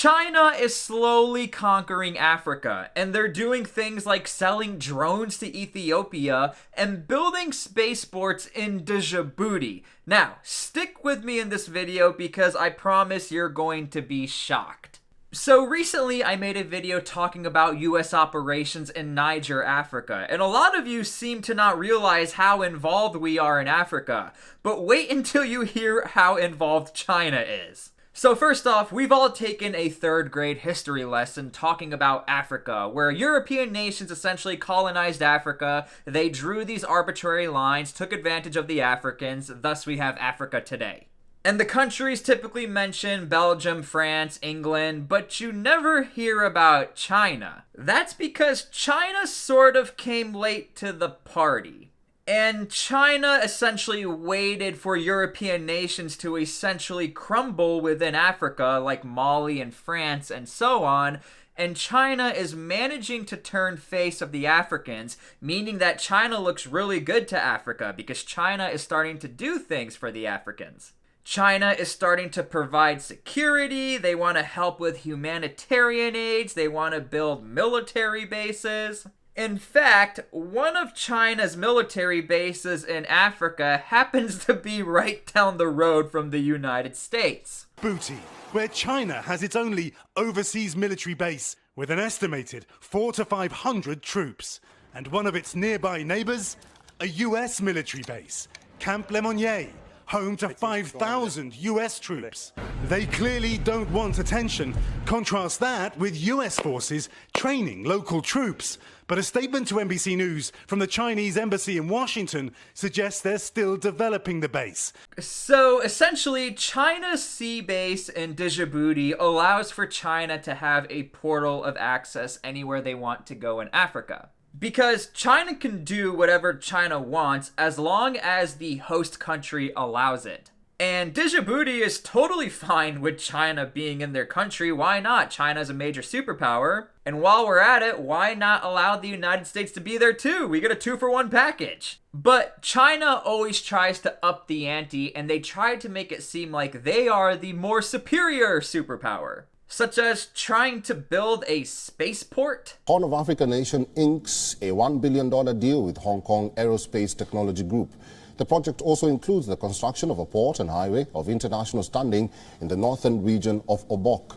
China is slowly conquering Africa, and they're doing things like selling drones to Ethiopia and building spaceports in Djibouti. Now, stick with me in this video because I promise you're going to be shocked. So recently I made a video talking about US operations in Niger, Africa, and a lot of you seem to not realize how involved we are in Africa, but wait until you hear how involved China is. So first off, we've all taken a 3rd grade history lesson talking about Africa, where European nations essentially colonized Africa, they drew these arbitrary lines, took advantage of the Africans, thus we have Africa today. And the countries typically mention Belgium, France, England, but you never hear about China. That's because China sort of came late to the party. And China essentially waited for European nations to essentially crumble within Africa, like Mali and France and so on, and China is managing to turn face of the Africans, meaning that China looks really good to Africa because China is starting to do things for the Africans. China is starting to provide security, they want to help with humanitarian aids, they want to build military bases. In fact, one of China's military bases in Africa happens to be right down the road from the United States. Djibouti, where China has its only overseas military base with an estimated 400 to 500 troops. And one of its nearby neighbors, a US military base, Camp Lemonnier, home to 5,000 US troops. They clearly don't want attention. Contrast that with US forces training local troops. But a statement to NBC News from the Chinese embassy in Washington suggests they're still developing the base. So essentially, China's sea base in Djibouti allows for China to have a portal of access anywhere they want to go in Africa. Because China can do whatever China wants as long as the host country allows it. And Djibouti is totally fine with China being in their country. Why not? China's a major superpower. And while we're at it, why not allow the United States to be there too? We get a 2-for-1 package. But China always tries to up the ante, and they try to make it seem like they are the more superior superpower. Such as trying to build a spaceport. Horn of Africa nation inks a $1 billion deal with Hong Kong Aerospace Technology Group. The project also includes the construction of a port and highway of international standing in the northern region of Obok.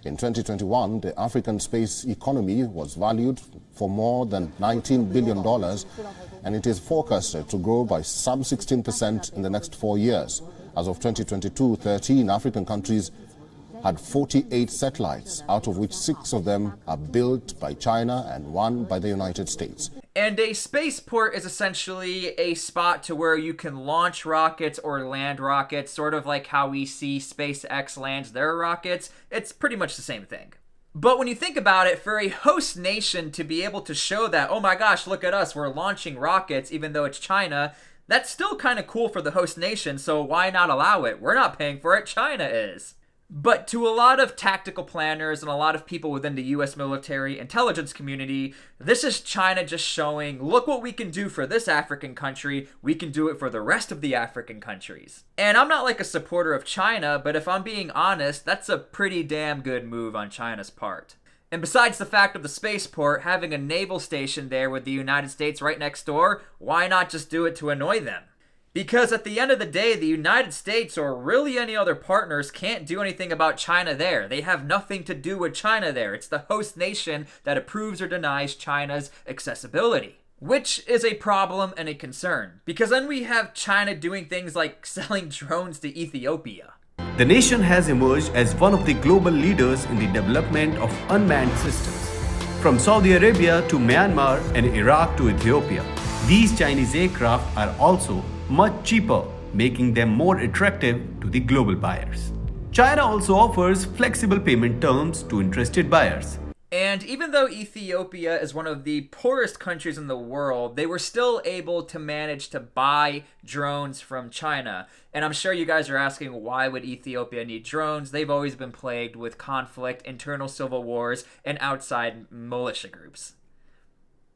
In 2021, the African space economy was valued for more than $19 billion, and it is forecasted to grow by some 16% in the next 4 years. As of 2022, 13 African countries had 48 satellites, out of which 6 of them are built by China and 1 by the United States. And a spaceport is essentially a spot to where you can launch rockets or land rockets, sort of like how we see SpaceX lands their rockets. It's pretty much the same thing. But when you think about it, for a host nation to be able to show that, oh my gosh, look at us, we're launching rockets even though it's China, that's still kind of cool for the host nation, so why not allow it? We're not paying for it, China is. But to a lot of tactical planners and a lot of people within the US military intelligence community, this is China just showing, look what we can do for this African country, we can do it for the rest of the African countries. And I'm not like a supporter of China, but if I'm being honest, that's a pretty damn good move on China's part. And besides the fact of the spaceport, having a naval station there with the United States right next door, why not just do it to annoy them? Because at the end of the day, the United States or really any other partners can't do anything about China there. They have nothing to do with China there. It's the host nation that approves or denies China's accessibility. Which is a problem and a concern. Because then we have China doing things like selling drones to Ethiopia. The nation has emerged as one of the global leaders in the development of unmanned systems. From Saudi Arabia to Myanmar and Iraq to Ethiopia, these Chinese aircraft are also much cheaper, making them more attractive to the global buyers. China also offers flexible payment terms to interested buyers. And even though Ethiopia is one of the poorest countries in the world, they were still able to manage to buy drones from China. And I'm sure you guys are asking, why would Ethiopia need drones? They've always been plagued with conflict, internal civil wars, and outside militia groups.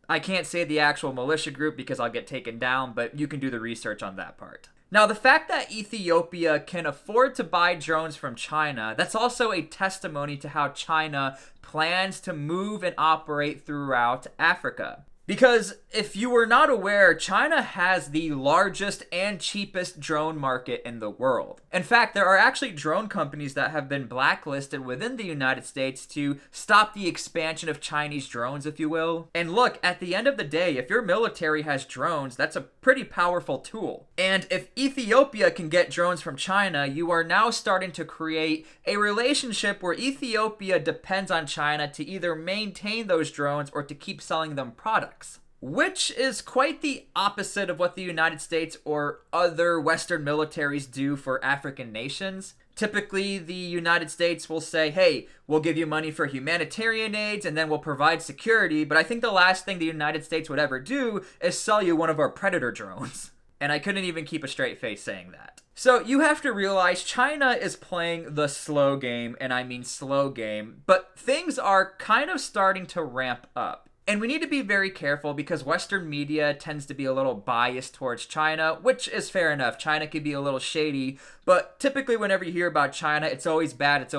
I can't say the actual militia group because I'll get taken down, but you can do the research on that part. Now, the fact that Ethiopia can afford to buy drones from China, that's also a testimony to how China plans to move and operate throughout Africa. Because if you were not aware, China has the largest and cheapest drone market in the world. In fact, there are actually drone companies that have been blacklisted within the United States to stop the expansion of Chinese drones, if you will. And look, at the end of the day, if your military has drones, that's a pretty powerful tool. And if Ethiopia can get drones from China, you are now starting to create a relationship where Ethiopia depends on China to either maintain those drones or to keep selling them products. Which is quite the opposite of what the United States or other Western militaries do for African nations. Typically, the United States will say, hey, we'll give you money for humanitarian aids and then we'll provide security, but I think the last thing the United States would ever do is sell you one of our Predator drones. And I couldn't even keep a straight face saying that. So you have to realize China is playing the slow game, and I mean slow game, but things are kind of starting to ramp up. And we need to be very careful because Western media tends to be a little biased towards China, which is fair enough. China can be a little shady, but typically whenever you hear about China, it's always bad,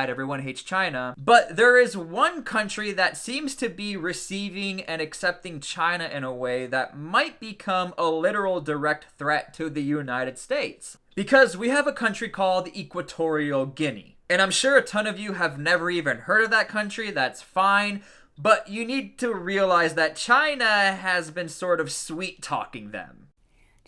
everyone hates China. But there is one country that seems to be receiving and accepting China in a way that might become a literal direct threat to the United States. Because we have a country called Equatorial Guinea. And I'm sure a ton of you have never even heard of that country, that's fine. But you need to realize that China has been sort of sweet-talking them.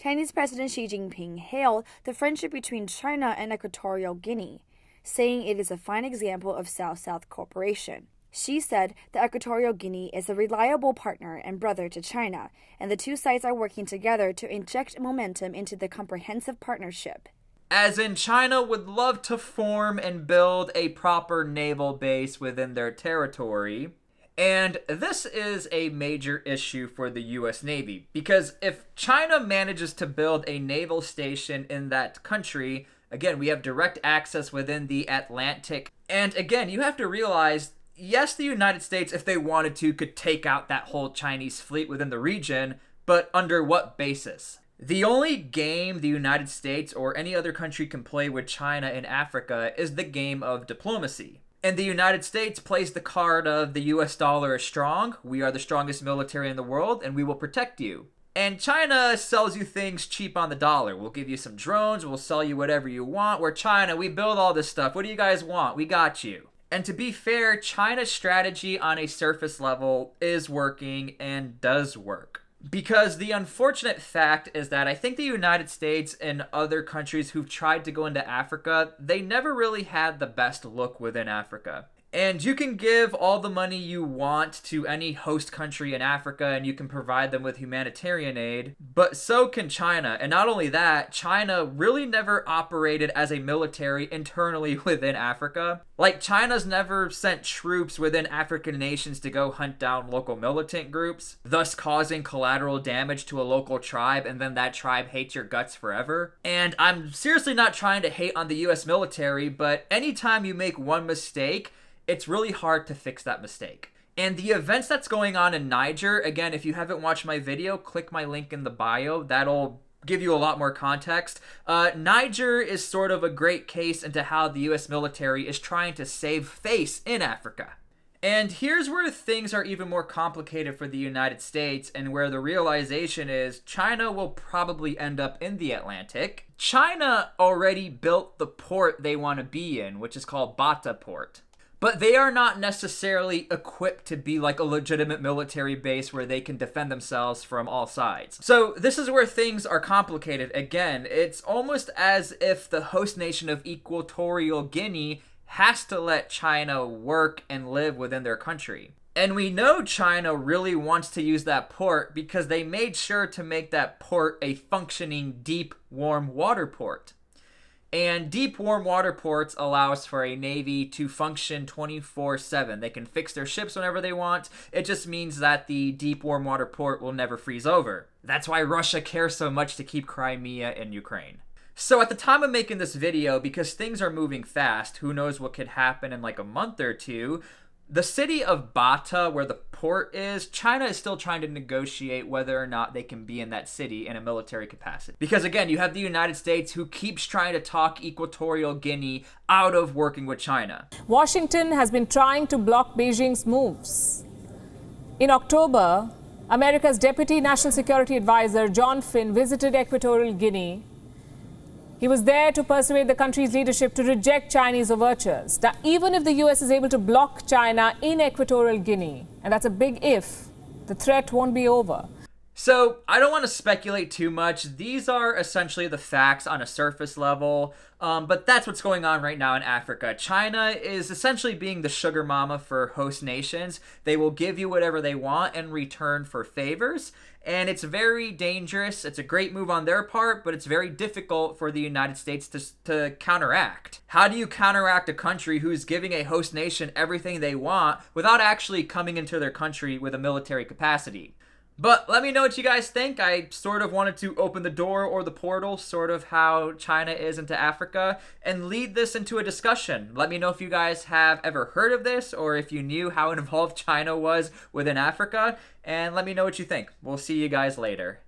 Chinese President Xi Jinping hailed the friendship between China and Equatorial Guinea, saying it is a fine example of South-South cooperation. Xi said that Equatorial Guinea is a reliable partner and brother to China, and the two sides are working together to inject momentum into the comprehensive partnership. As in, China would love to form and build a proper naval base within their territory. And this is a major issue for the US Navy, because if China manages to build a naval station in that country, again, we have direct access within the Atlantic. And again, you have to realize, yes, the United States, if they wanted to, could take out that whole Chinese fleet within the region, but under what basis? The only game the United States or any other country can play with China in Africa is the game of diplomacy. And the United States plays the card of the US dollar is strong, we are the strongest military in the world, and we will protect you. And China sells you things cheap on the dollar. We'll give you some drones, we'll sell you whatever you want. We're China, we build all this stuff. What do you guys want? We got you. And to be fair, China's strategy on a surface level is working and does work. Because the unfortunate fact is that I think the United States and other countries who've tried to go into Africa, they never really had the best look within Africa. And you can give all the money you want to any host country in Africa and you can provide them with humanitarian aid, but so can China. And not only that, China really never operated as a military internally within Africa. Like, China's never sent troops within African nations to go hunt down local militant groups, thus causing collateral damage to a local tribe, and then that tribe hates your guts forever. And I'm seriously not trying to hate on the US military, but anytime you make one mistake, it's really hard to fix that mistake. And the events that's going on in Niger, again, if you haven't watched my video, click my link in the bio. That'll give you a lot more context. Niger is sort of a great case into how the US military is trying to save face in Africa. And here's where things are even more complicated for the United States and where the realization is China will probably end up in the Atlantic. China already built the port they want to be in, which is called Bata Port. But they are not necessarily equipped to be like a legitimate military base where they can defend themselves from all sides. So this is where things are complicated. Again, it's almost as if the host nation of Equatorial Guinea has to let China work and live within their country. And we know China really wants to use that port because they made sure to make that port a functioning deep, warm water port. And deep warm water ports allows for a navy to function 24/7. They can fix their ships whenever they want. It just means that the deep warm water port will never freeze over. That's why Russia cares so much to keep Crimea in Ukraine. So at the time of making this video, because things are moving fast, who knows what could happen in like a month or two, The city of Bata, where the port is, China is still trying to negotiate whether or not they can be in that city in a military capacity. Because again, you have the United States who keeps trying to talk Equatorial Guinea out of working with China. Washington has been trying to block Beijing's moves. In October, America's Deputy National Security Advisor John Flynn visited Equatorial Guinea. He was there to persuade the country's leadership to reject Chinese overtures. Now, even if the US is able to block China in Equatorial Guinea, and that's a big if, the threat won't be over. So, I don't want to speculate too much. These are essentially the facts on a surface level, but that's what's going on right now in Africa. China is essentially being the sugar mama for host nations. They will give you whatever they want in return for favors, and it's very dangerous. It's a great move on their part, but it's very difficult for the United States to counteract. How do you counteract a country who's giving a host nation everything they want without actually coming into their country with a military capacity? But let me know what you guys think. I sort of wanted to open the door or the portal, sort of how China is into Africa, and lead this into a discussion. Let me know if you guys have ever heard of this or if you knew how involved China was within Africa, and let me know what you think. We'll see you guys later.